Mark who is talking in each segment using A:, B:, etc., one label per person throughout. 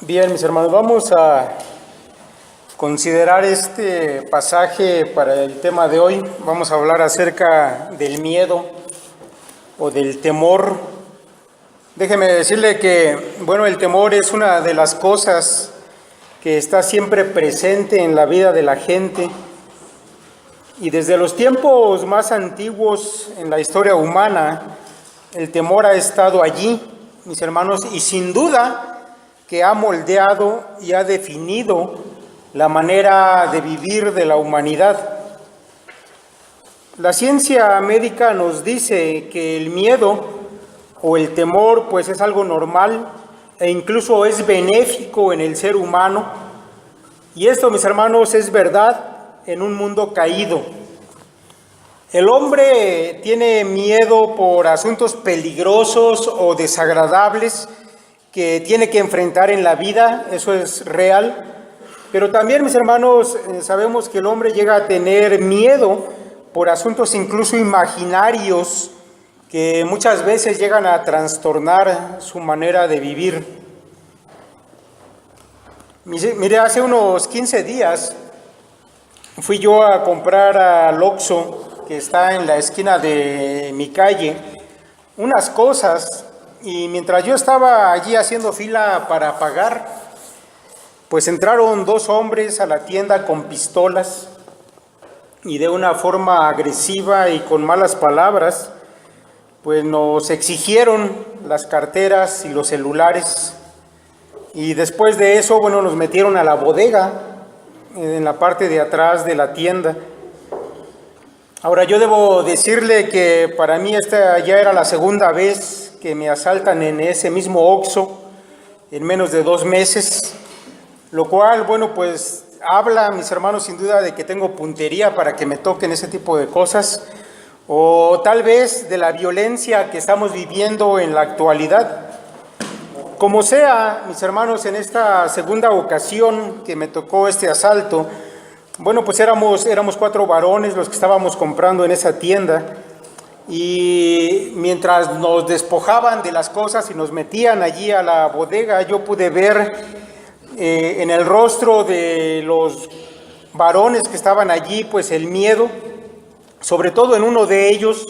A: Bien, mis hermanos, vamos a considerar este pasaje para el tema de hoy. Vamos a hablar acerca del miedo o del temor. Déjeme decirle que, el temor es una de las cosas que está siempre presente en la vida de la gente. Y desde los tiempos más antiguos en la historia humana, el temor ha estado allí, mis hermanos, y sin duda que ha moldeado y ha definido la manera de vivir de la humanidad. La ciencia médica nos dice que el miedo o el temor pues es algo normal e incluso es benéfico en el ser humano. Y esto, mis hermanos, es verdad en un mundo caído. El hombre tiene miedo por asuntos peligrosos o desagradables que tiene que enfrentar en la vida, eso es real. Pero también, mis hermanos, sabemos que el hombre llega a tener miedo por asuntos incluso imaginarios que muchas veces llegan a trastornar su manera de vivir. Mire, hace unos 15 días fui yo a comprar al Oxxo, que está en la esquina de mi calle, unas cosas, y mientras yo estaba allí haciendo fila para pagar, pues entraron dos hombres a la tienda con pistolas y de una forma agresiva y con malas palabras, pues nos exigieron las carteras y los celulares. Y después de eso, nos metieron a la bodega en la parte de atrás de la tienda. Ahora, yo debo decirle que para mí esta ya era la segunda vez que me asaltan en ese mismo Oxxo en menos de 2 meses, lo cual, pues habla, mis hermanos, sin duda de que tengo puntería para que me toquen ese tipo de cosas, o tal vez de la violencia que estamos viviendo en la actualidad. Como sea, mis hermanos, en esta segunda ocasión que me tocó este asalto, pues éramos 4 varones los que estábamos comprando en esa tienda, y mientras nos despojaban de las cosas y nos metían allí a la bodega, yo pude ver en el rostro de los varones que estaban allí, pues el miedo, sobre todo en uno de ellos,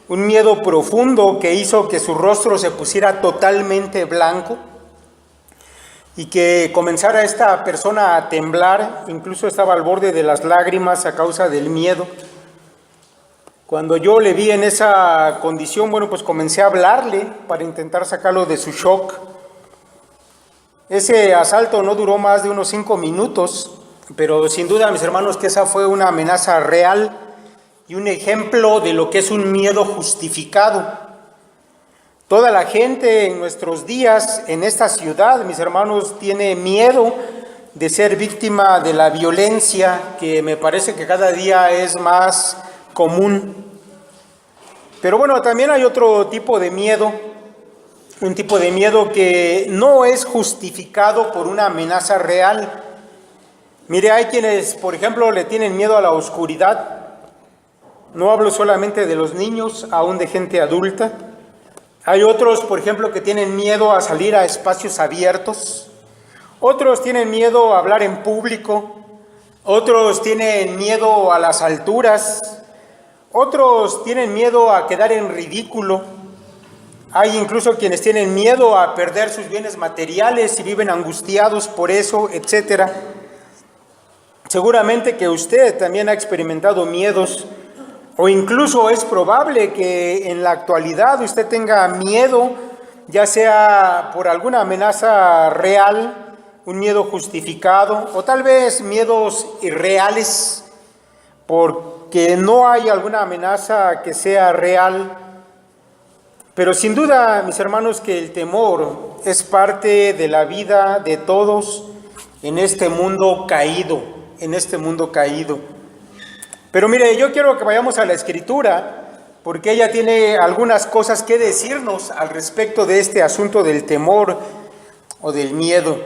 A: un miedo profundo que hizo que su rostro se pusiera totalmente blanco y que comenzara esta persona a temblar, incluso estaba al borde de las lágrimas a causa del miedo. Cuando yo le vi en esa condición, pues comencé a hablarle para intentar sacarlo de su shock. Ese asalto no duró más de unos 5 minutos, pero sin duda, mis hermanos, que esa fue una amenaza real y un ejemplo de lo que es un miedo justificado. Toda la gente en nuestros días, en esta ciudad, mis hermanos, tiene miedo de ser víctima de la violencia, que me parece que cada día es más común. Pero también hay otro tipo de miedo, un tipo de miedo que no es justificado por una amenaza real. Mire, hay quienes, por ejemplo, le tienen miedo a la oscuridad. No hablo solamente de los niños, aún de gente adulta. Hay otros, por ejemplo, que tienen miedo a salir a espacios abiertos. Otros tienen miedo a hablar en público. Otros tienen miedo a las alturas. Otros tienen miedo a quedar en ridículo. Hay incluso quienes tienen miedo a perder sus bienes materiales y viven angustiados por eso, etc. Seguramente que usted también ha experimentado miedos, o incluso es probable que en la actualidad usted tenga miedo, ya sea por alguna amenaza real, un miedo justificado, o tal vez miedos irreales, porque no hay alguna amenaza que sea real. Pero sin duda, mis hermanos, que el temor es parte de la vida de todos en este mundo caído, Pero mire, yo quiero que vayamos a la Escritura, porque ella tiene algunas cosas que decirnos al respecto de este asunto del temor o del miedo.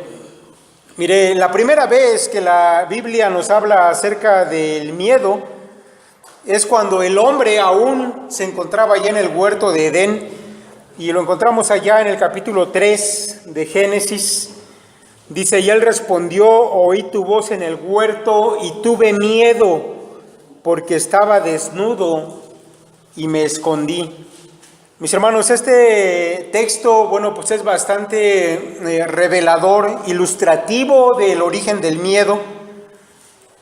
A: Mire, la primera vez que la Biblia nos habla acerca del miedo es cuando el hombre aún se encontraba allá en el huerto de Edén, y lo encontramos allá en el capítulo 3 de Génesis, Dice, y él respondió, oí tu voz en el huerto y tuve miedo porque estaba desnudo y me escondí. Mis hermanos, este texto, bueno, pues es bastante revelador, ilustrativo del origen del miedo.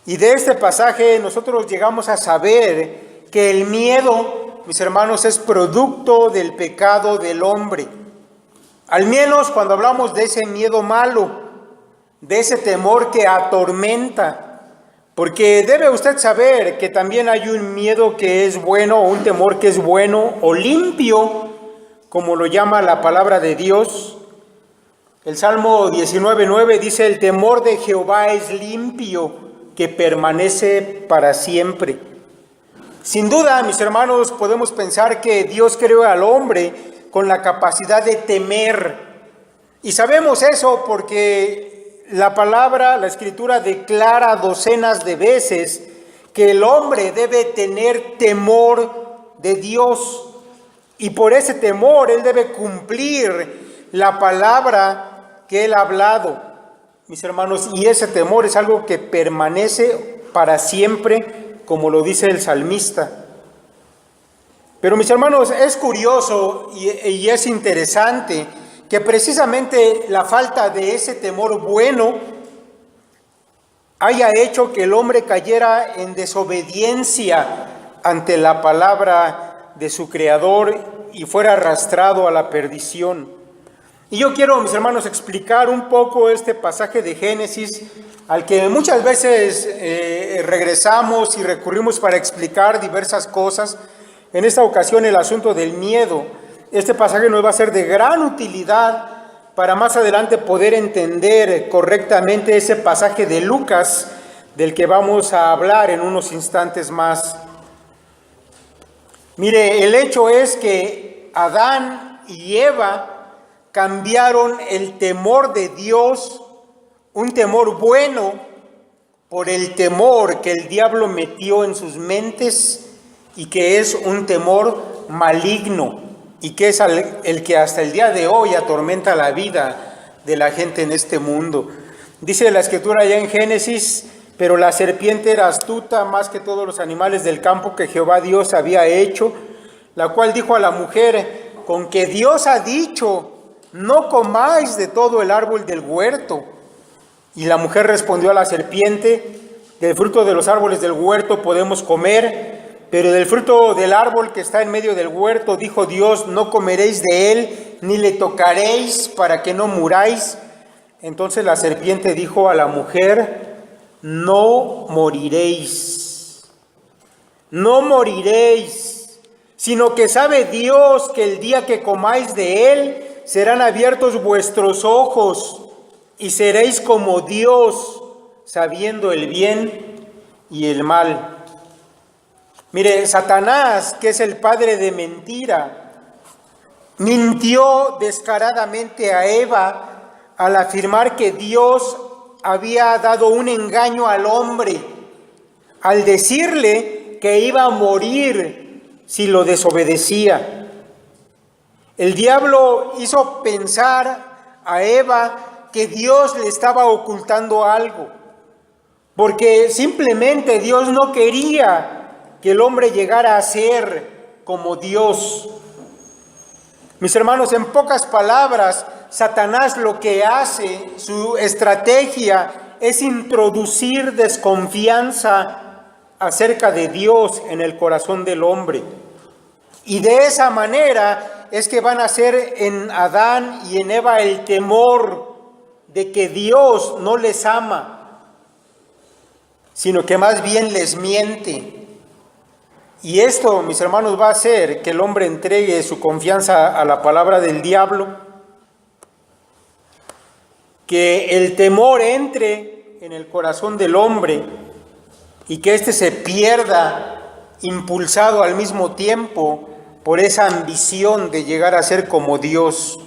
A: Y de este pasaje nosotros llegamos a saber que el miedo, mis hermanos, es producto del pecado del hombre. Al menos cuando hablamos de ese miedo malo, de ese temor que atormenta. Porque debe usted saber que también hay un miedo que es bueno, o un temor que es bueno o limpio, como lo llama la palabra de Dios. El Salmo 19:9 dice, el temor de Jehová es limpio, que permanece para siempre. Sin duda, mis hermanos, podemos pensar que Dios creó al hombre con la capacidad de temer. Y sabemos eso porque la palabra, la Escritura declara docenas de veces que el hombre debe tener temor de Dios. Y por ese temor él debe cumplir la palabra que él ha hablado, mis hermanos. Y ese temor es algo que permanece para siempre, como lo dice el salmista. Pero mis hermanos, es curioso y es interesante que precisamente la falta de ese temor bueno haya hecho que el hombre cayera en desobediencia ante la palabra de su Creador y fuera arrastrado a la perdición. Y yo quiero, mis hermanos, explicar un poco este pasaje de Génesis al que muchas veces regresamos y recurrimos para explicar diversas cosas. En esta ocasión el asunto del miedo. Este pasaje nos va a ser de gran utilidad para más adelante poder entender correctamente ese pasaje de Lucas del que vamos a hablar en unos instantes más. Mire, el hecho es que Adán y Eva cambiaron el temor de Dios, un temor bueno, por el temor que el diablo metió en sus mentes y que es un temor maligno. Y que es el que hasta el día de hoy atormenta la vida de la gente en este mundo. Dice la Escritura allá en Génesis, pero la serpiente era astuta más que todos los animales del campo que Jehová Dios había hecho, la cual dijo a la mujer, con que Dios ha dicho, no comáis de todo el árbol del huerto. Y la mujer respondió a la serpiente, del fruto de los árboles del huerto podemos comer, pero del fruto del árbol que está en medio del huerto, dijo Dios, no comeréis de él, ni le tocaréis para que no muráis. Entonces la serpiente dijo a la mujer, no moriréis, no moriréis, sino que sabe Dios que el día que comáis de él, serán abiertos vuestros ojos y seréis como Dios, sabiendo el bien y el mal. Mire, Satanás, que es el padre de mentira, mintió descaradamente a Eva al afirmar que Dios había dado un engaño al hombre, al decirle que iba a morir si lo desobedecía. El diablo hizo pensar a Eva que Dios le estaba ocultando algo, porque simplemente Dios no quería que el hombre llegara a ser como Dios. Mis hermanos, en pocas palabras, Satanás lo que hace, su estrategia, es introducir desconfianza acerca de Dios en el corazón del hombre. Y de esa manera es que van a hacer en Adán y en Eva el temor de que Dios no les ama, sino que más bien les miente. Y esto, mis hermanos, va a hacer que el hombre entregue su confianza a la palabra del diablo, que el temor entre en el corazón del hombre y que éste se pierda impulsado al mismo tiempo por esa ambición de llegar a ser como Dios.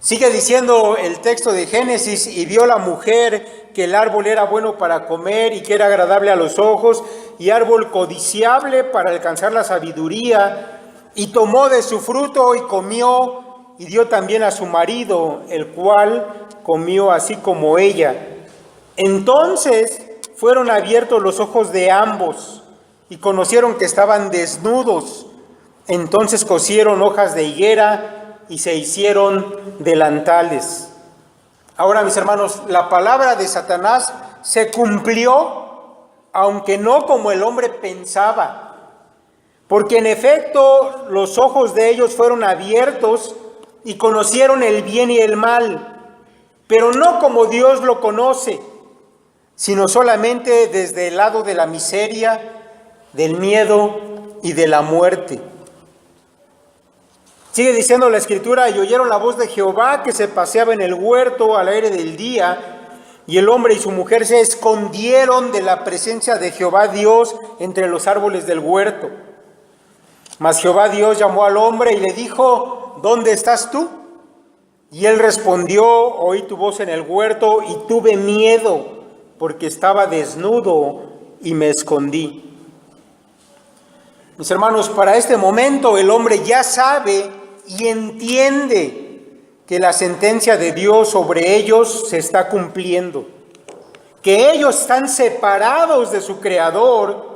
A: Sigue diciendo el texto de Génesis, y vio la mujer que el árbol era bueno para comer y que era agradable a los ojos y árbol codiciable para alcanzar la sabiduría, y tomó de su fruto y comió y dio también a su marido, el cual comió así como ella. Entonces fueron abiertos los ojos de ambos y conocieron que estaban desnudos. Entonces cosieron hojas de higuera y se hicieron delantales. Ahora, mis hermanos, la palabra de Satanás se cumplió, aunque no como el hombre pensaba, porque en efecto los ojos de ellos fueron abiertos y conocieron el bien y el mal, pero no como Dios lo conoce, sino solamente desde el lado de la miseria, del miedo y de la muerte. Sigue diciendo la Escritura: y oyeron la voz de Jehová que se paseaba en el huerto al aire del día, y el hombre y su mujer se escondieron de la presencia de Jehová Dios entre los árboles del huerto. Mas Jehová Dios llamó al hombre y le dijo: ¿dónde estás tú? Y él respondió: oí tu voz en el huerto y tuve miedo, porque estaba desnudo y me escondí. Mis hermanos, para este momento el hombre ya sabe y entiende que la sentencia de Dios sobre ellos se está cumpliendo, que ellos están separados de su Creador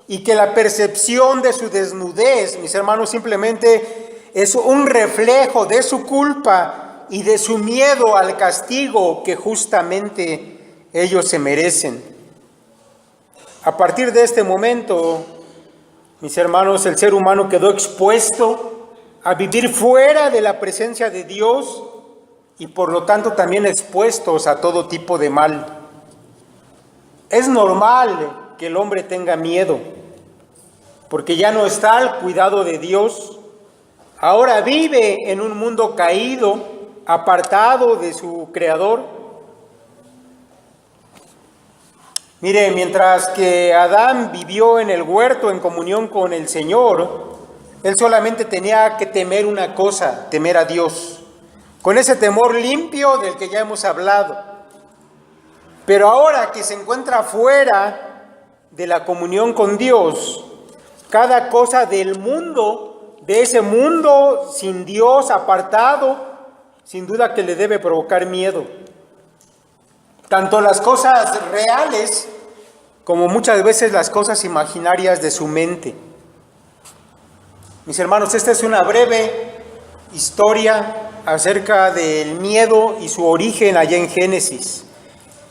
A: y que la percepción de su desnudez, mis hermanos, simplemente es un reflejo de su culpa y de su miedo al castigo que justamente ellos se merecen. A partir de este momento, mis hermanos, el ser humano quedó expuesto a vivir fuera de la presencia de Dios y por lo tanto también expuestos a todo tipo de mal. Es normal que el hombre tenga miedo, porque ya no está al cuidado de Dios. Ahora vive en un mundo caído, apartado de su Creador. Mire, mientras que Adán vivió en el huerto en comunión con el Señor, él solamente tenía que temer una cosa: temer a Dios, con ese temor limpio del que ya hemos hablado. Pero ahora que se encuentra fuera de la comunión con Dios, cada cosa del mundo, de ese mundo sin Dios, apartado, sin duda que le debe provocar miedo. Tanto las cosas reales como muchas veces las cosas imaginarias de su mente. Mis hermanos, esta es una breve historia acerca del miedo y su origen allá en Génesis.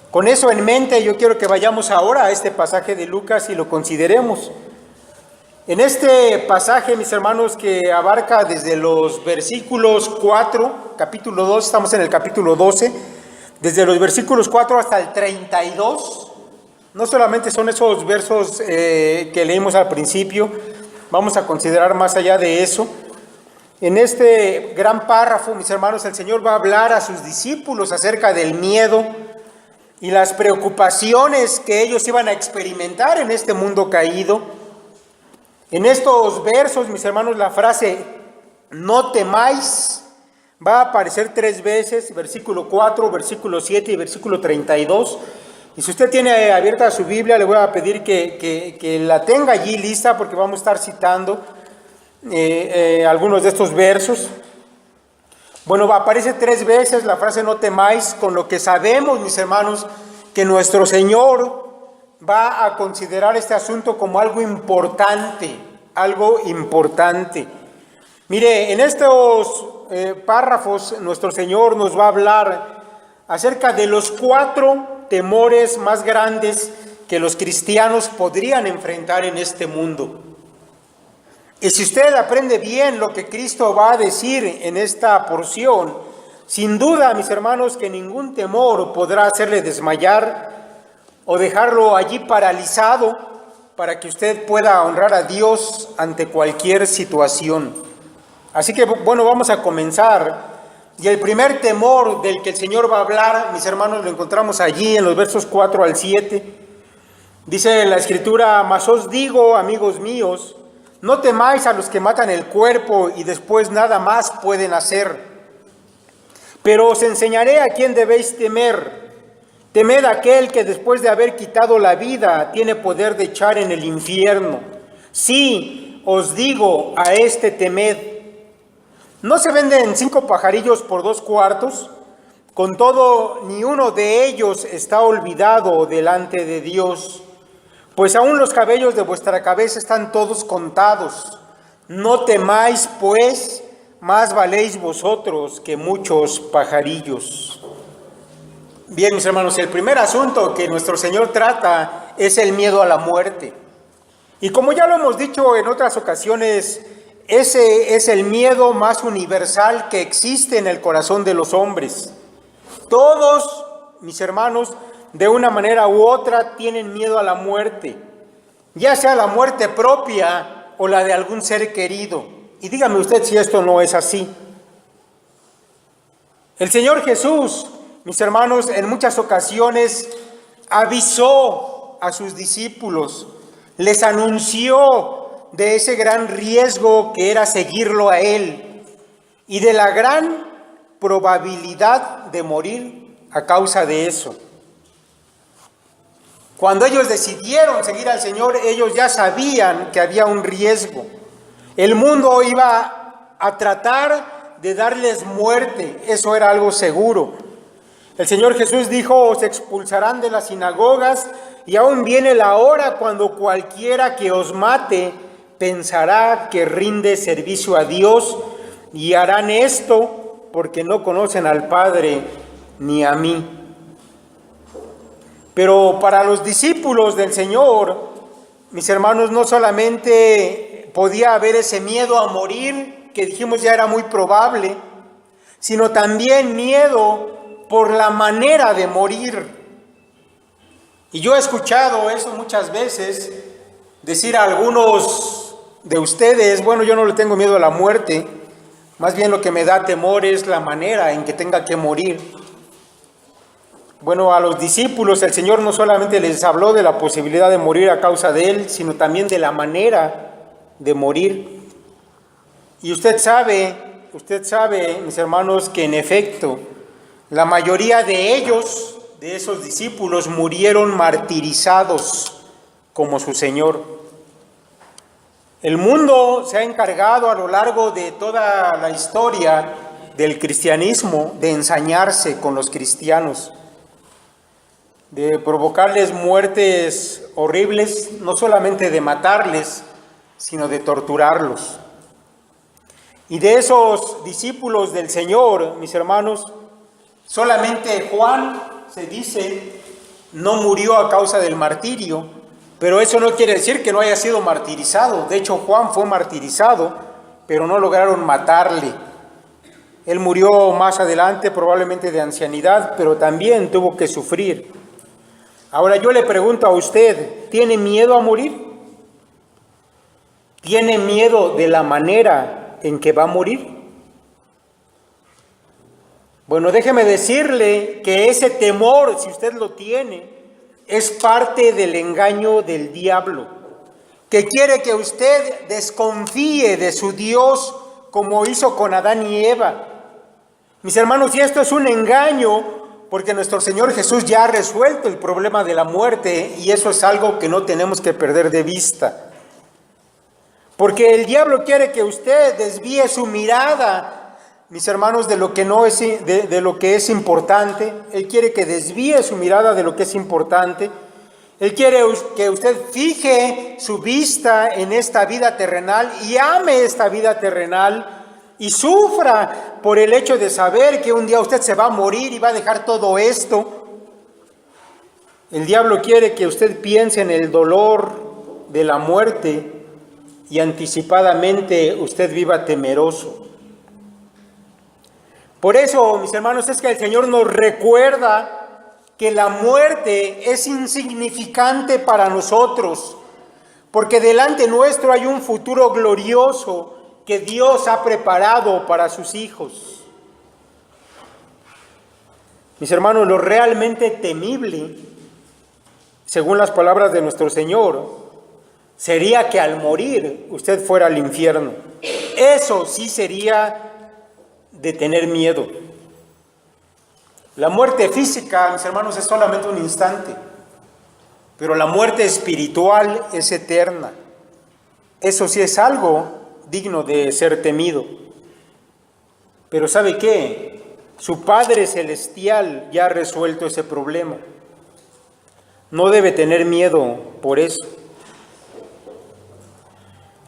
A: Con eso en mente, yo quiero que vayamos ahora a este pasaje de Lucas y lo consideremos. En este pasaje, mis hermanos, que abarca desde los versículos 4, capítulo 2, estamos en el capítulo 12, desde los versículos 4 hasta el 32, no solamente son esos versos que leímos al principio, vamos a considerar más allá de eso. En este gran párrafo, mis hermanos, el Señor va a hablar a sus discípulos acerca del miedo y las preocupaciones que ellos iban a experimentar en este mundo caído. En estos versos, mis hermanos, la frase "no temáis" va a aparecer 3 veces, versículo 4, versículo 7 y versículo 32. Y si usted tiene abierta su Biblia, le voy a pedir que la tenga allí lista, porque vamos a estar citando algunos de estos versos. Bueno, aparece 3 veces la frase "no temáis", con lo que sabemos, mis hermanos, que nuestro Señor va a considerar este asunto como algo importante, algo importante. Mire, en estos párrafos nuestro Señor nos va a hablar acerca de los 4 temores más grandes que los cristianos podrían enfrentar en este mundo. Y si usted aprende bien lo que Cristo va a decir en esta porción, sin duda, mis hermanos, que ningún temor podrá hacerle desmayar o dejarlo allí paralizado para que usted pueda honrar a Dios ante cualquier situación. Así que, bueno, vamos a comenzar. Y el primer temor del que el Señor va a hablar, mis hermanos, lo encontramos allí en los versos 4 al 7. Dice la Escritura: "Mas os digo, amigos míos, no temáis a los que matan el cuerpo y después nada más pueden hacer. Pero os enseñaré a quién debéis temer. Temed a aquel que después de haber quitado la vida tiene poder de echar en el infierno. Sí, os digo, a este temed. ¿No se venden 5 pajarillos por 2 cuartos? Con todo, ni uno de ellos está olvidado delante de Dios. Pues aún los cabellos de vuestra cabeza están todos contados. No temáis, pues, más valéis vosotros que muchos pajarillos. Bien, mis hermanos, el primer asunto que nuestro Señor trata es el miedo a la muerte. Y como ya lo hemos dicho en otras ocasiones, ese es el miedo más universal que existe en el corazón de los hombres. Todos, mis hermanos, de una manera u otra tienen miedo a la muerte, ya sea la muerte propia o la de algún ser querido. Y dígame usted si esto no es así. El Señor Jesús, mis hermanos, en muchas ocasiones avisó a sus discípulos, les anunció de ese gran riesgo que era seguirlo a Él y de la gran probabilidad de morir a causa de eso. Cuando ellos decidieron seguir al Señor, ellos ya sabían que había un riesgo. El mundo iba a tratar de darles muerte, eso era algo seguro. El Señor Jesús dijo, os expulsarán de las sinagogas y aún viene la hora cuando cualquiera que os mate pensará que rinde servicio a Dios y harán esto porque no conocen al Padre ni a mí. Pero para los discípulos del Señor, mis hermanos, no solamente podía haber ese miedo a morir, que dijimos ya era muy probable, sino también miedo por la manera de morir. Y yo he escuchado eso muchas veces, decir a algunos de ustedes, bueno, yo no le tengo miedo a la muerte, más bien lo que me da temor es la manera en que tenga que morir. Bueno, a los discípulos el Señor no solamente les habló de la posibilidad de morir a causa de Él, sino también de la manera de morir. Y usted sabe, mis hermanos, que en efecto, la mayoría de ellos, de esos discípulos, murieron martirizados como su Señor. El mundo se ha encargado a lo largo de toda la historia del cristianismo de ensañarse con los cristianos, de provocarles muertes horribles, no solamente de matarles, sino de torturarlos. Y de esos discípulos del Señor, mis hermanos, solamente Juan, se dice, no murió a causa del martirio, pero eso no quiere decir que no haya sido martirizado. De hecho, Juan fue martirizado, pero no lograron matarle. Él murió más adelante, probablemente de ancianidad, pero también tuvo que sufrir. Ahora yo le pregunto a usted, ¿tiene miedo a morir? ¿Tiene miedo de la manera en que va a morir? Bueno, déjeme decirle que ese temor, si usted lo tiene, es parte del engaño del diablo, que quiere que usted desconfíe de su Dios como hizo con Adán y Eva. Mis hermanos, y esto es un engaño porque nuestro Señor Jesús ya ha resuelto el problema de la muerte y eso es algo que no tenemos que perder de vista. Porque el diablo quiere que usted desvíe su mirada, mis hermanos, de lo que no es, de lo que es importante. Él quiere que desvíe su mirada de lo que es importante. Él quiere que usted fije su vista en esta vida terrenal y ame esta vida terrenal y sufra por el hecho de saber que un día usted se va a morir y va a dejar todo esto. El diablo quiere que usted piense en el dolor de la muerte y anticipadamente usted viva temeroso. Por eso, mis hermanos, es que el Señor nos recuerda que la muerte es insignificante para nosotros, porque delante nuestro hay un futuro glorioso que Dios ha preparado para sus hijos. Mis hermanos, lo realmente temible, según las palabras de nuestro Señor, sería que al morir usted fuera al infierno. Eso sí sería de tener miedo. La muerte física, mis hermanos, es solamente un instante, pero la muerte espiritual es eterna. Eso sí es algo digno de ser temido. Pero ¿sabe qué? Su Padre Celestial ya ha resuelto ese problema. No debe tener miedo por eso.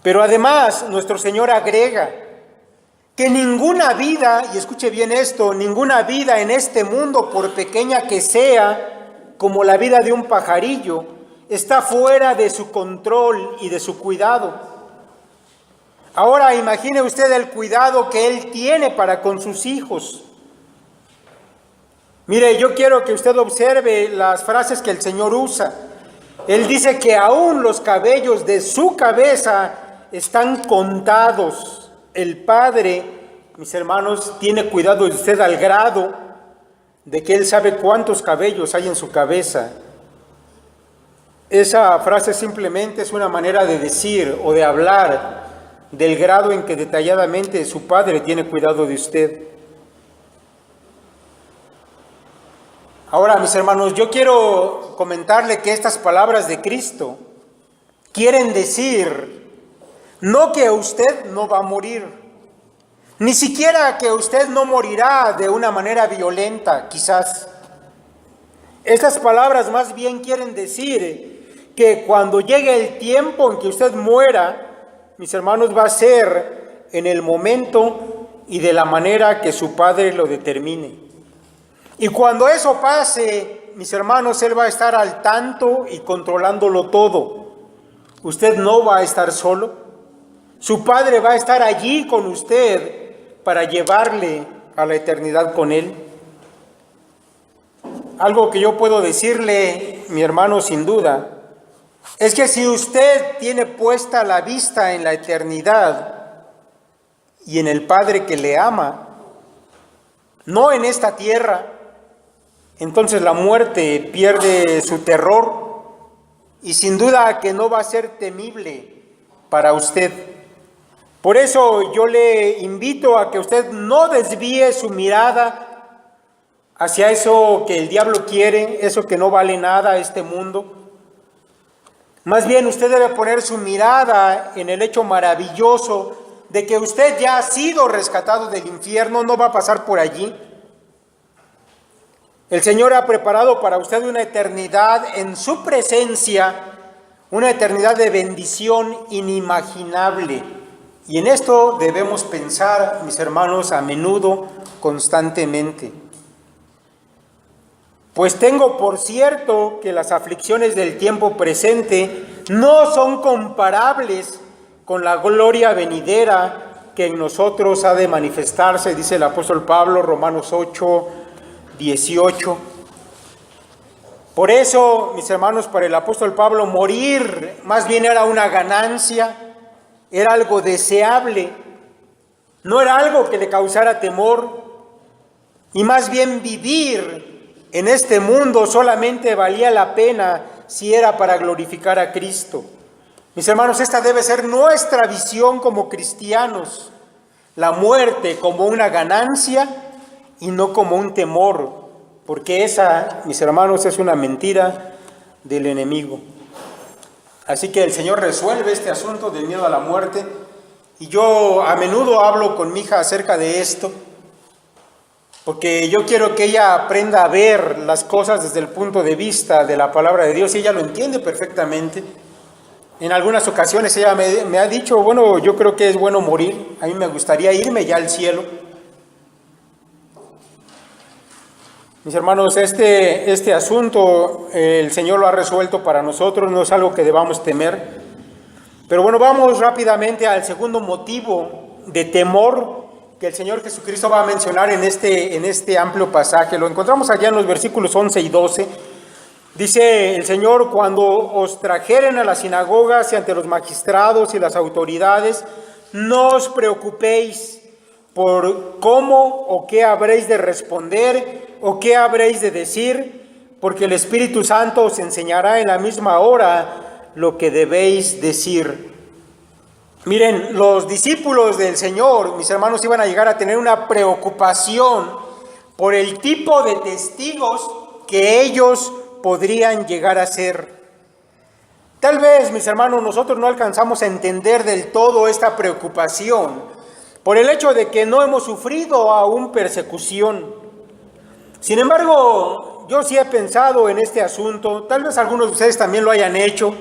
A: Pero además, nuestro Señor agrega que ninguna vida, y escuche bien esto, ninguna vida en este mundo, por pequeña que sea, como la vida de un pajarillo, está fuera de su control y de su cuidado. Ahora imagine usted el cuidado que Él tiene para con sus hijos. Mire, yo quiero que usted observe las frases que el Señor usa. Él dice que aún los cabellos de su cabeza están contados. El Padre, mis hermanos, tiene cuidado de usted al grado de que Él sabe cuántos cabellos hay en su cabeza. Esa frase simplemente es una manera de decir o de hablar del grado en que detalladamente su Padre tiene cuidado de usted. Ahora, mis hermanos, yo quiero comentarle que estas palabras de Cristo quieren decir no que usted no va a morir, ni siquiera que usted no morirá de una manera violenta, quizás. Estas palabras más bien quieren decir que cuando llegue el tiempo en que usted muera, mis hermanos, va a ser en el momento y de la manera que su Padre lo determine. Y cuando eso pase, mis hermanos, Él va a estar al tanto y controlándolo todo. Usted no va a estar solo. Su Padre va a estar allí con usted para llevarle a la eternidad con Él. Algo que yo puedo decirle, mi hermano, sin duda, es que si usted tiene puesta la vista en la eternidad y en el Padre que le ama, no en esta tierra, entonces la muerte pierde su terror y sin duda que no va a ser temible para usted. Por eso yo le invito a que usted no desvíe su mirada hacia eso que el diablo quiere, eso que no vale nada, este mundo. Más bien usted debe poner su mirada en el hecho maravilloso de que usted ya ha sido rescatado del infierno, no va a pasar por allí. El Señor ha preparado para usted una eternidad en su presencia, una eternidad de bendición inimaginable. Y en esto debemos pensar, mis hermanos, a menudo, constantemente. Pues tengo por cierto que las aflicciones del tiempo presente no son comparables con la gloria venidera que en nosotros ha de manifestarse, dice el apóstol Pablo, Romanos 8, 18. Por eso, mis hermanos, para el apóstol Pablo, morir más bien era una ganancia, era algo deseable, no era algo que le causara temor, y más bien vivir en este mundo solamente valía la pena si era para glorificar a Cristo. Mis hermanos, esta debe ser nuestra visión como cristianos, la muerte como una ganancia y no como un temor, porque esa, mis hermanos, es una mentira del enemigo. Así que el Señor resuelve este asunto del miedo a la muerte, y yo a menudo hablo con mi hija acerca de esto, porque yo quiero que ella aprenda a ver las cosas desde el punto de vista de la palabra de Dios, y ella lo entiende perfectamente. En algunas ocasiones ella me ha dicho, bueno, yo creo que es bueno morir, a mí me gustaría irme ya al cielo. Mis hermanos, este asunto el Señor lo ha resuelto para nosotros, no es algo que debamos temer. Pero bueno, vamos rápidamente al segundo motivo de temor que el Señor Jesucristo va a mencionar en este amplio pasaje. Lo encontramos allá en los versículos 11 y 12. Dice el Señor: cuando os trajeren a las sinagogas y ante los magistrados y las autoridades, no os preocupéis por cómo o qué habréis de responder o qué habréis de decir, porque el Espíritu Santo os enseñará en la misma hora lo que debéis decir. Miren, los discípulos del Señor, mis hermanos, iban a llegar a tener una preocupación por el tipo de testigos que ellos podrían llegar a ser. Tal vez, mis hermanos, nosotros no alcanzamos a entender del todo esta preocupación, por el hecho de que no hemos sufrido aún persecución. Sin embargo, yo sí he pensado en este asunto, tal vez algunos de ustedes también lo hayan hecho.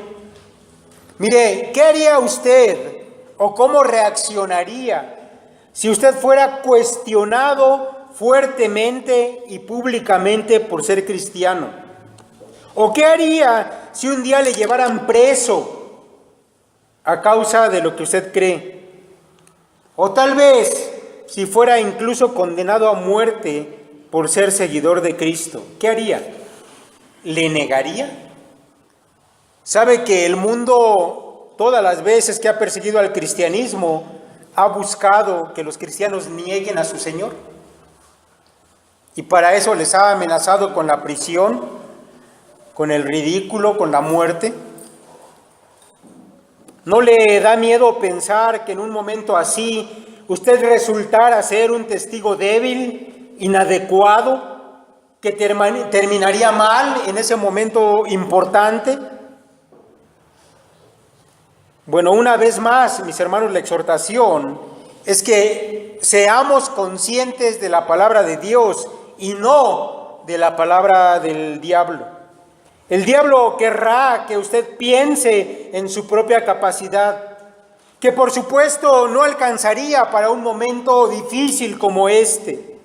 A: Mire, ¿qué haría usted o cómo reaccionaría si usted fuera cuestionado fuertemente y públicamente por ser cristiano? ¿O qué haría si un día le llevaran preso a causa de lo que usted cree? O tal vez si fuera incluso condenado a muerte por ser seguidor de Cristo, ¿qué haría? ¿Le negaría? ¿Sabe que el mundo, todas las veces que ha perseguido al cristianismo, ha buscado que los cristianos nieguen a su Señor? Y para eso les ha amenazado con la prisión, con el ridículo, con la muerte. ¿No le da miedo pensar que en un momento así usted resultara ser un testigo débil, inadecuado, que terminaría mal en ese momento importante? Bueno, una vez más, mis hermanos, la exhortación es que seamos conscientes de la palabra de Dios y no de la palabra del diablo. El diablo querrá que usted piense en su propia capacidad, que por supuesto no alcanzaría para un momento difícil como este.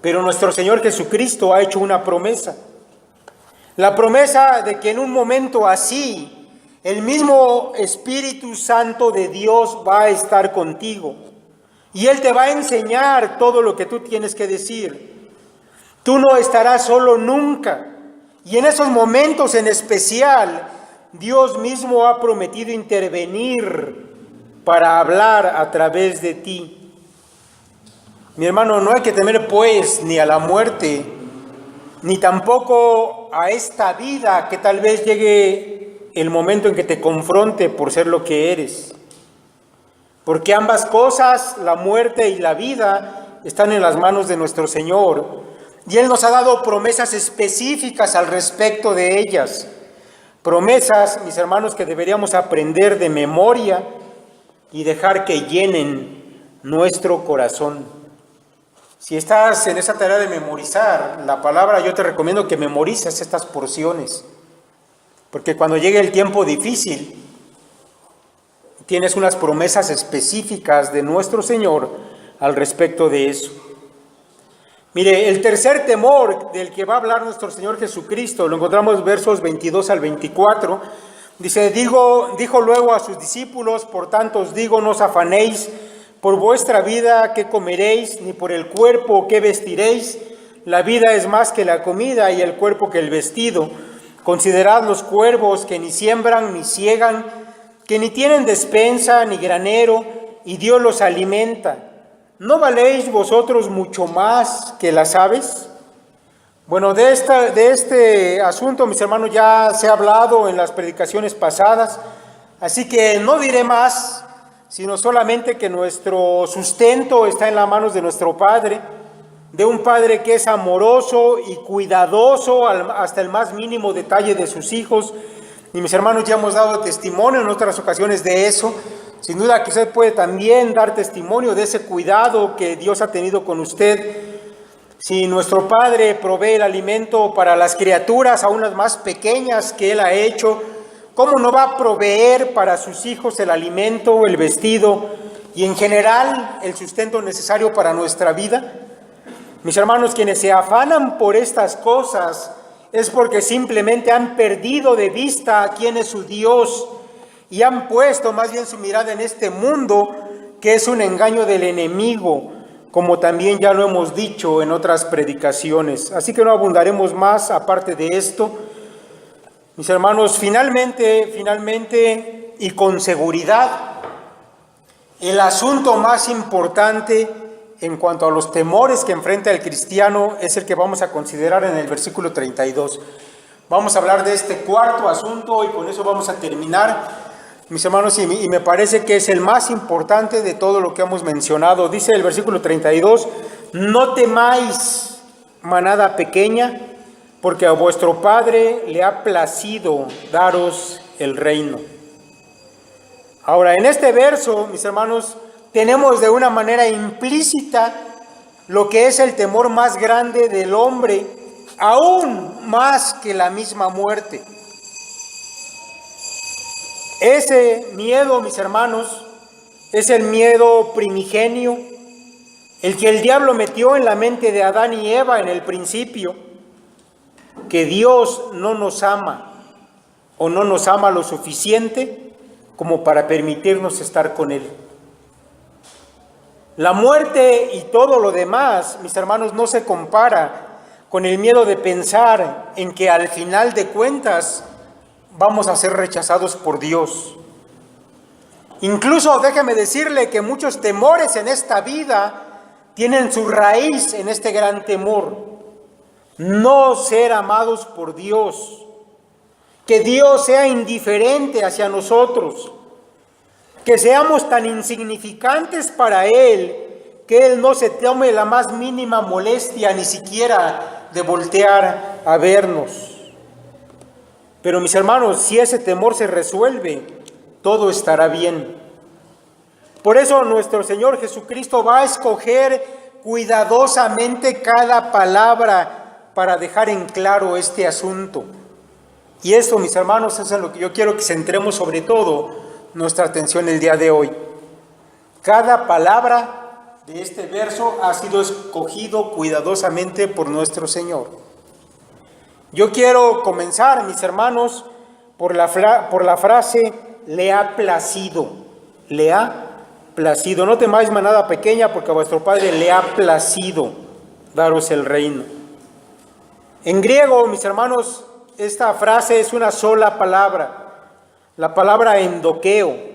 A: Pero nuestro Señor Jesucristo ha hecho una promesa. La promesa de que en un momento así, el mismo Espíritu Santo de Dios va a estar contigo. Y Él te va a enseñar todo lo que tú tienes que decir. Tú no estarás solo nunca. Y en esos momentos en especial, Dios mismo ha prometido intervenir para hablar a través de ti. Mi hermano, no hay que temer pues ni a la muerte, ni tampoco a esta vida que tal vez llegue el momento en que te confronte por ser lo que eres. Porque ambas cosas, la muerte y la vida, están en las manos de nuestro Señor. Y Él nos ha dado promesas específicas al respecto de ellas. Promesas, mis hermanos, que deberíamos aprender de memoria y dejar que llenen nuestro corazón. Si estás en esa tarea de memorizar la palabra, yo te recomiendo que memorices estas porciones. Porque cuando llegue el tiempo difícil, tienes unas promesas específicas de nuestro Señor al respecto de eso. Mire, el tercer temor del que va a hablar nuestro Señor Jesucristo, lo encontramos en versos 22 al 24, dice, dijo luego a sus discípulos, por tanto os digo, no os afanéis por vuestra vida qué comeréis, ni por el cuerpo qué vestiréis, la vida es más que la comida y el cuerpo que el vestido. Considerad los cuervos que ni siembran ni siegan, que ni tienen despensa ni granero, y Dios los alimenta. ¿No valéis vosotros mucho más que las aves? Bueno, de este asunto, mis hermanos, ya se ha hablado en las predicaciones pasadas, así que no diré más, sino solamente que nuestro sustento está en las manos de nuestro Padre, de un Padre que es amoroso y cuidadoso hasta el más mínimo detalle de sus hijos. Y mis hermanos, ya hemos dado testimonio en otras ocasiones de eso. Sin duda que usted puede también dar testimonio de ese cuidado que Dios ha tenido con usted. Si nuestro Padre provee el alimento para las criaturas, aún las más pequeñas que Él ha hecho, ¿cómo no va a proveer para sus hijos el alimento, el vestido y en general el sustento necesario para nuestra vida? Mis hermanos, quienes se afanan por estas cosas es porque simplemente han perdido de vista quién es su Dios y han puesto más bien su mirada en este mundo, que es un engaño del enemigo, como también ya lo hemos dicho en otras predicaciones. Así que no abundaremos más aparte de esto. Mis hermanos, finalmente y con seguridad, el asunto más importante en cuanto a los temores que enfrenta el cristiano es el que vamos a considerar en el versículo 32. Vamos a hablar de este cuarto asunto y con eso vamos a terminar. Mis hermanos, y me parece que es el más importante de todo lo que hemos mencionado. Dice el versículo 32, no temáis, manada pequeña, porque a vuestro Padre le ha placido daros el reino. Ahora, en este verso, mis hermanos, tenemos de una manera implícita lo que es el temor más grande del hombre, aún más que la misma muerte. Ese miedo, mis hermanos, es el miedo primigenio, el que el diablo metió en la mente de Adán y Eva en el principio, que Dios no nos ama o no nos ama lo suficiente como para permitirnos estar con Él. La muerte y todo lo demás, mis hermanos, no se compara con el miedo de pensar en que al final de cuentas vamos a ser rechazados por Dios. Incluso déjeme decirle que muchos temores en esta vida tienen su raíz en este gran temor: no ser amados por Dios, que Dios sea indiferente hacia nosotros, que seamos tan insignificantes para Él que Él no se tome la más mínima molestia ni siquiera de voltear a vernos. Pero mis hermanos, si ese temor se resuelve, todo estará bien. Por eso nuestro Señor Jesucristo va a escoger cuidadosamente cada palabra para dejar en claro este asunto. Y esto, mis hermanos, es en lo que yo quiero que centremos sobre todo nuestra atención el día de hoy. Cada palabra de este verso ha sido escogido cuidadosamente por nuestro Señor. Yo quiero comenzar, mis hermanos, por la frase "le ha placido". Le ha placido. No temáis manada pequeña, porque a vuestro Padre le ha placido daros el reino. En griego, mis hermanos, esta frase es una sola palabra, la palabra endoqueo,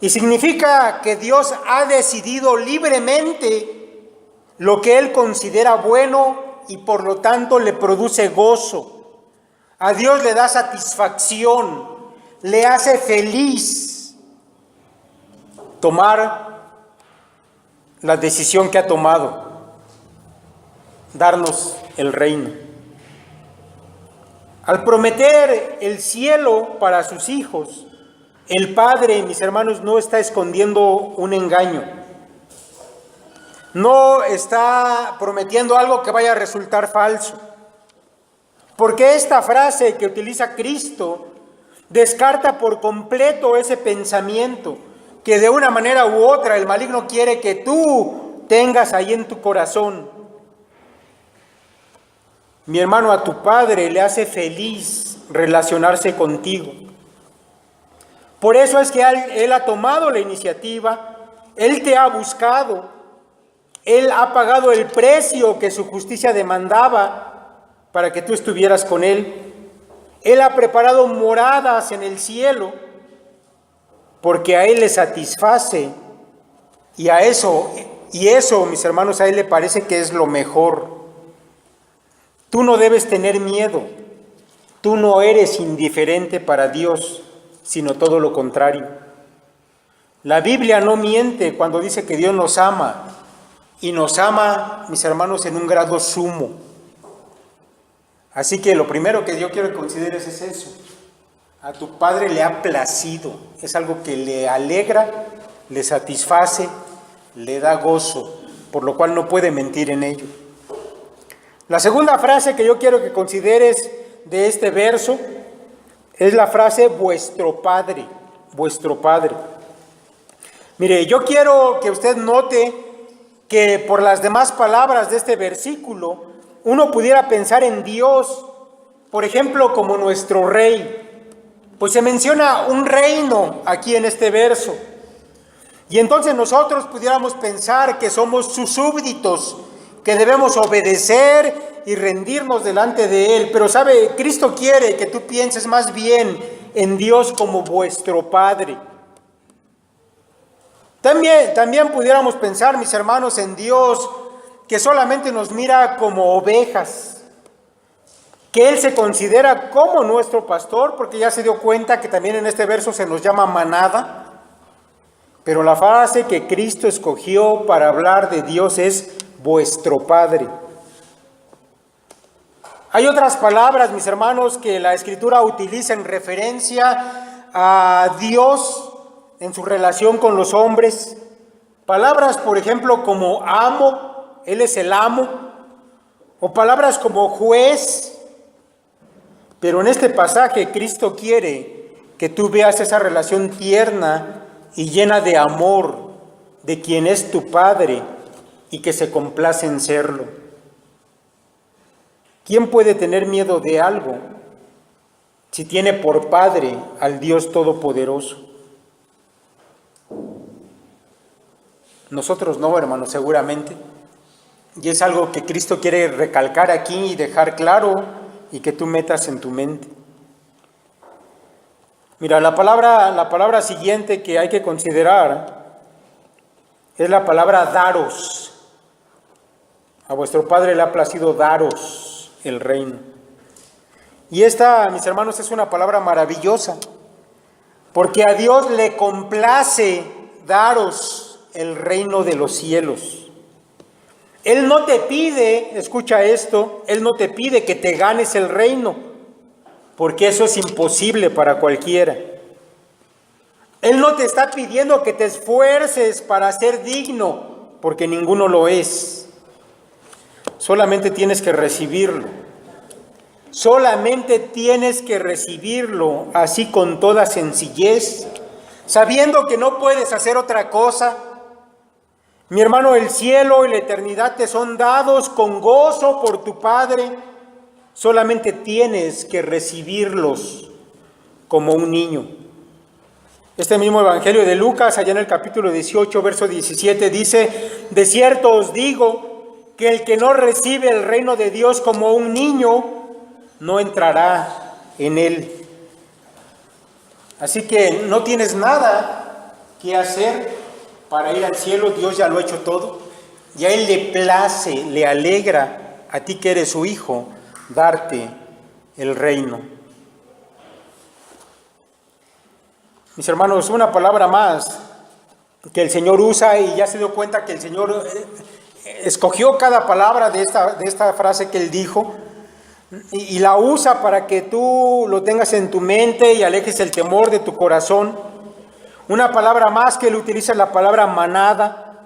A: y significa que Dios ha decidido libremente lo que Él considera bueno y por lo tanto le produce gozo. A Dios le da satisfacción, le hace feliz tomar la decisión que ha tomado: darnos el reino. Al prometer el cielo para sus hijos, el Padre, mis hermanos, no está escondiendo un engaño. No está prometiendo algo que vaya a resultar falso. Porque esta frase que utiliza Cristo descarta por completo ese pensamiento que de una manera u otra el maligno quiere que tú tengas ahí en tu corazón. Mi hermano, a tu Padre le hace feliz relacionarse contigo. Por eso es que Él ha tomado la iniciativa, Él te ha buscado, Él ha pagado el precio que su justicia demandaba para que tú estuvieras con Él. Él ha preparado moradas en el cielo porque a Él le satisface y eso, mis hermanos, a Él le parece que es lo mejor. Tú no debes tener miedo, tú no eres indiferente para Dios, sino todo lo contrario. La Biblia no miente cuando dice que Dios nos ama, y nos ama, mis hermanos, en un grado sumo. Así que lo primero que yo quiero que consideres es eso: a tu Padre le ha placido, es algo que le alegra, le satisface, le da gozo, por lo cual no puede mentir en ello. La segunda frase que yo quiero que consideres de este verso es la frase vuestro Padre, vuestro Padre. Mire, yo quiero que usted note que por las demás palabras de este versículo uno pudiera pensar en Dios, por ejemplo, como nuestro Rey. Pues se menciona un reino aquí en este verso. Y entonces nosotros pudiéramos pensar que somos sus súbditos, que debemos obedecer y rendirnos delante de Él. Pero sabe, Cristo quiere que tú pienses más bien en Dios como vuestro Padre. También pudiéramos pensar, mis hermanos, en Dios que solamente nos mira como ovejas, que Él se considera como nuestro pastor, porque ya se dio cuenta que también en este verso se nos llama manada. Pero la frase que Cristo escogió para hablar de Dios es vuestro Padre. Hay otras palabras, mis hermanos, que la Escritura utiliza en referencia a Dios en su relación con los hombres. Palabras, por ejemplo, como amo, Él es el amo, o palabras como juez. Pero en este pasaje Cristo quiere que tú veas esa relación tierna y llena de amor de quien es tu Padre y que se complace en serlo. ¿Quién puede tener miedo de algo si tiene por Padre al Dios Todopoderoso? Nosotros no, hermanos, seguramente. Y es algo que Cristo quiere recalcar aquí y dejar claro y que tú metas en tu mente. Mira, la palabra siguiente que hay que considerar es la palabra daros. A vuestro Padre le ha placido daros el reino. Y esta, mis hermanos, es una palabra maravillosa, porque a Dios le complace daros el reino de los cielos. Él no te pide, escucha esto, Él no te pide que te ganes el reino, porque eso es imposible para cualquiera. Él no te está pidiendo que te esfuerces para ser digno, porque ninguno lo es. Solamente tienes que recibirlo. Solamente tienes que recibirlo así con toda sencillez, sabiendo que no puedes hacer otra cosa. Mi hermano, el cielo y la eternidad te son dados con gozo por tu Padre. Solamente tienes que recibirlos como un niño. Este mismo Evangelio de Lucas, allá en el capítulo 18, verso 17, dice: de cierto os digo que el que no recibe el reino de Dios como un niño, no entrará en él. Así que no tienes nada que hacer para ir al cielo. Dios ya lo ha hecho todo. Y a Él le place, le alegra, a ti que eres su hijo, darte el reino. Mis hermanos, una palabra más que el Señor usa, y ya se dio cuenta que el Señor escogió cada palabra de esta frase que Él dijo, y la usa para que tú lo tengas en tu mente y alejes el temor de tu corazón. Una palabra más que Él utiliza es la palabra manada,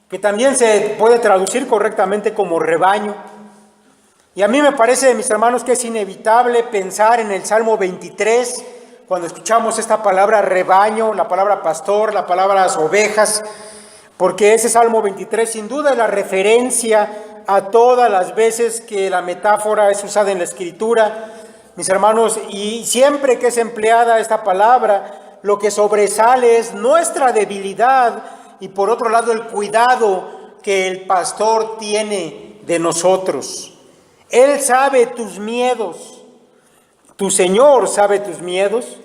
A: que también se puede traducir correctamente como rebaño. Y a mí me parece, mis hermanos, que es inevitable pensar en el Salmo 23, cuando escuchamos esta palabra rebaño, la palabra pastor, la palabra ovejas, porque ese Salmo 23 sin duda es la referencia a todas las veces que la metáfora es usada en la Escritura, mis hermanos, y siempre que es empleada esta palabra, lo que sobresale es nuestra debilidad y por otro lado el cuidado que el pastor tiene de nosotros. Él sabe tus miedos, tu Señor sabe tus miedos,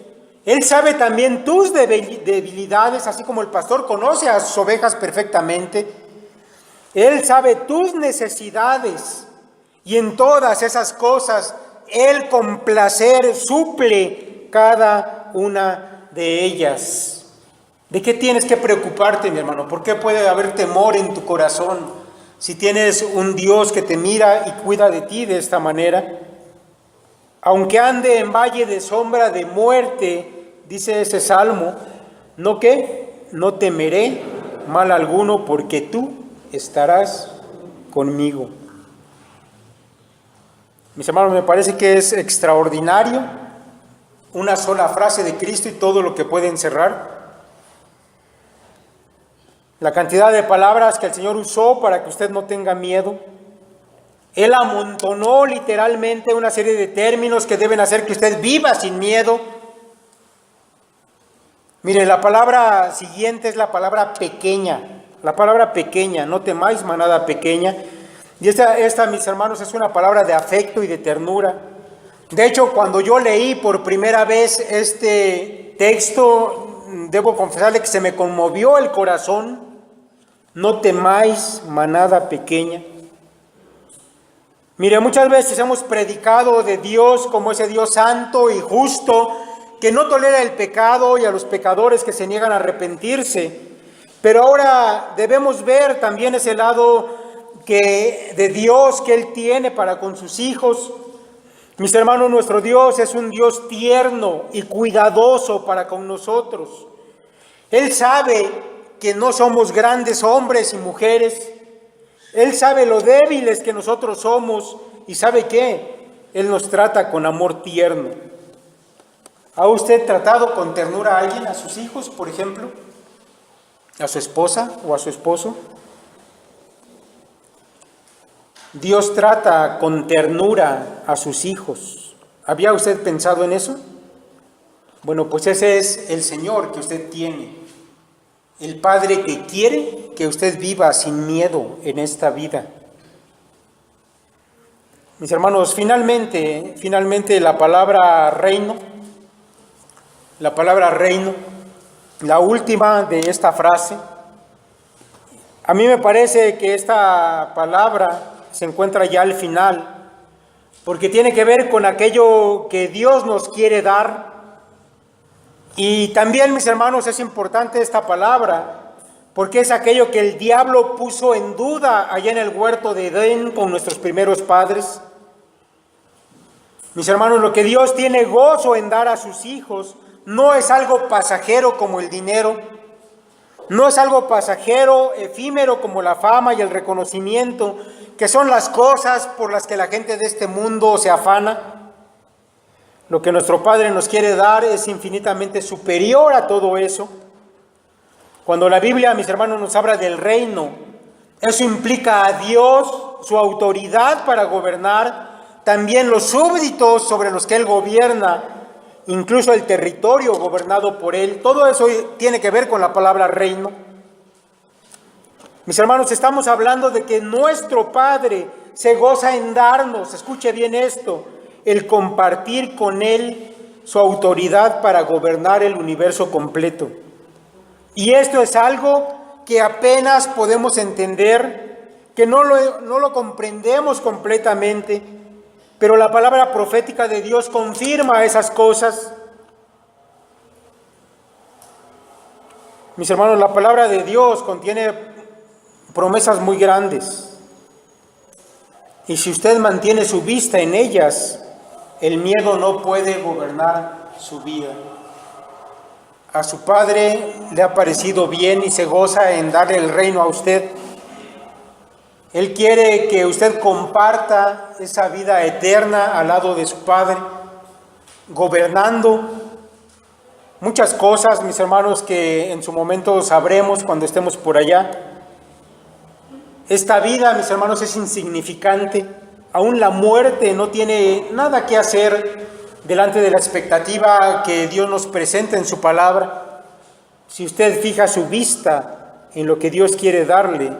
A: Él sabe también tus debilidades, así como el pastor conoce a sus ovejas perfectamente. Él sabe tus necesidades y en todas esas cosas Él con placer suple cada una de ellas. ¿De qué tienes que preocuparte, mi hermano? ¿Por qué puede haber temor en tu corazón si tienes un Dios que te mira y cuida de ti de esta manera? Aunque ande en valle de sombra de muerte, dice ese salmo, ¿no qué? No temeré mal alguno porque tú estarás conmigo. Mis hermanos, me parece que es extraordinario una sola frase de Cristo y todo lo que puede encerrar. La cantidad de palabras que el Señor usó para que usted no tenga miedo. Él amontonó literalmente una serie de términos que deben hacer que usted viva sin miedo. Mire, la palabra siguiente es la palabra pequeña. La palabra pequeña, no temáis manada pequeña. Y esta, mis hermanos, es una palabra de afecto y de ternura. De hecho, cuando yo leí por primera vez este texto, debo confesarle que se me conmovió el corazón. No temáis manada pequeña. Mire, muchas veces hemos predicado de Dios como ese Dios santo y justo, que no tolera el pecado y a los pecadores que se niegan a arrepentirse. Pero ahora debemos ver también ese lado de Dios que Él tiene para con sus hijos. Mis hermanos, nuestro Dios es un Dios tierno y cuidadoso para con nosotros. Él sabe que no somos grandes hombres y mujeres. Él sabe lo débiles que nosotros somos y ¿sabe qué? Él nos trata con amor tierno. ¿Ha usted tratado con ternura a alguien, a sus hijos, por ejemplo? ¿A su esposa o a su esposo? Dios trata con ternura a sus hijos. ¿Había usted pensado en eso? Bueno, pues ese es el Señor que usted tiene. El Padre que quiere que usted viva sin miedo en esta vida. Mis hermanos, finalmente la palabra reino, la última de esta frase, a mí me parece que esta palabra se encuentra ya al final, porque tiene que ver con aquello que Dios nos quiere dar. Y también, mis hermanos, es importante esta palabra, porque es aquello que el diablo puso en duda allá en el huerto de Edén con nuestros primeros padres. Mis hermanos, lo que Dios tiene gozo en dar a sus hijos no es algo pasajero como el dinero, no es algo pasajero, efímero como la fama y el reconocimiento, que son las cosas por las que la gente de este mundo se afana. Lo que nuestro Padre nos quiere dar es infinitamente superior a todo eso. Cuando la Biblia, mis hermanos, nos habla del reino, eso implica a Dios, su autoridad para gobernar, también los súbditos sobre los que Él gobierna, incluso el territorio gobernado por Él. Todo eso tiene que ver con la palabra reino. Mis hermanos, estamos hablando de que nuestro Padre se goza en darnos, escuche bien esto, el compartir con Él su autoridad para gobernar el universo completo. Y esto es algo que apenas podemos entender, que no lo comprendemos completamente, pero la palabra profética de Dios confirma esas cosas. Mis hermanos, la palabra de Dios contiene promesas muy grandes. Y si usted mantiene su vista en ellas, el miedo no puede gobernar su vida. A su Padre le ha parecido bien y se goza en darle el reino a usted. Él quiere que usted comparta esa vida eterna al lado de su Padre, gobernando muchas cosas, mis hermanos, que en su momento sabremos cuando estemos por allá. Esta vida, mis hermanos, es insignificante. Aún la muerte no tiene nada que hacer delante de la expectativa que Dios nos presenta en su palabra. Si usted fija su vista en lo que Dios quiere darle,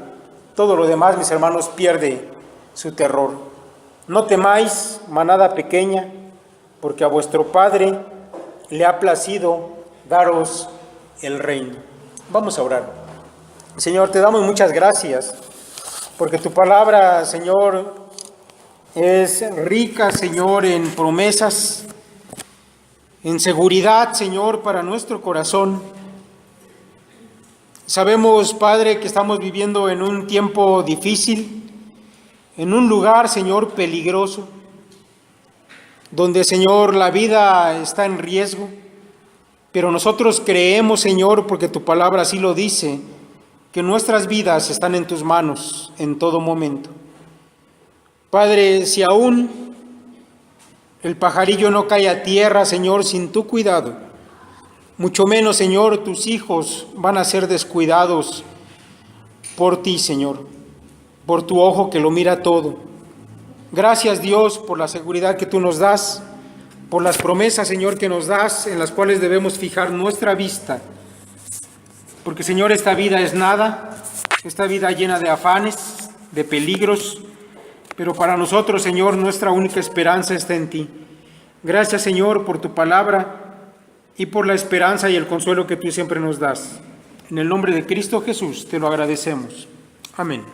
A: todo lo demás, mis hermanos, pierde su terror. No temáis, manada pequeña, porque a vuestro Padre le ha placido daros el reino. Vamos a orar. Señor, te damos muchas gracias, porque tu palabra, Señor, es rica, Señor, en promesas, en seguridad, Señor, para nuestro corazón. Sabemos, Padre, que estamos viviendo en un tiempo difícil, en un lugar, Señor, peligroso, donde, Señor, la vida está en riesgo, pero nosotros creemos, Señor, porque tu palabra así lo dice, que nuestras vidas están en tus manos en todo momento. Padre, si aún el pajarillo no cae a tierra, Señor, sin tu cuidado, mucho menos, Señor, tus hijos van a ser descuidados por ti, Señor, por tu ojo que lo mira todo. Gracias, Dios, por la seguridad que tú nos das, por las promesas, Señor, que nos das, en las cuales debemos fijar nuestra vista. Porque, Señor, esta vida es nada, esta vida llena de afanes, de peligros, pero para nosotros, Señor, nuestra única esperanza está en ti. Gracias, Señor, por tu palabra y por la esperanza y el consuelo que tú siempre nos das. En el nombre de Cristo Jesús te lo agradecemos. Amén.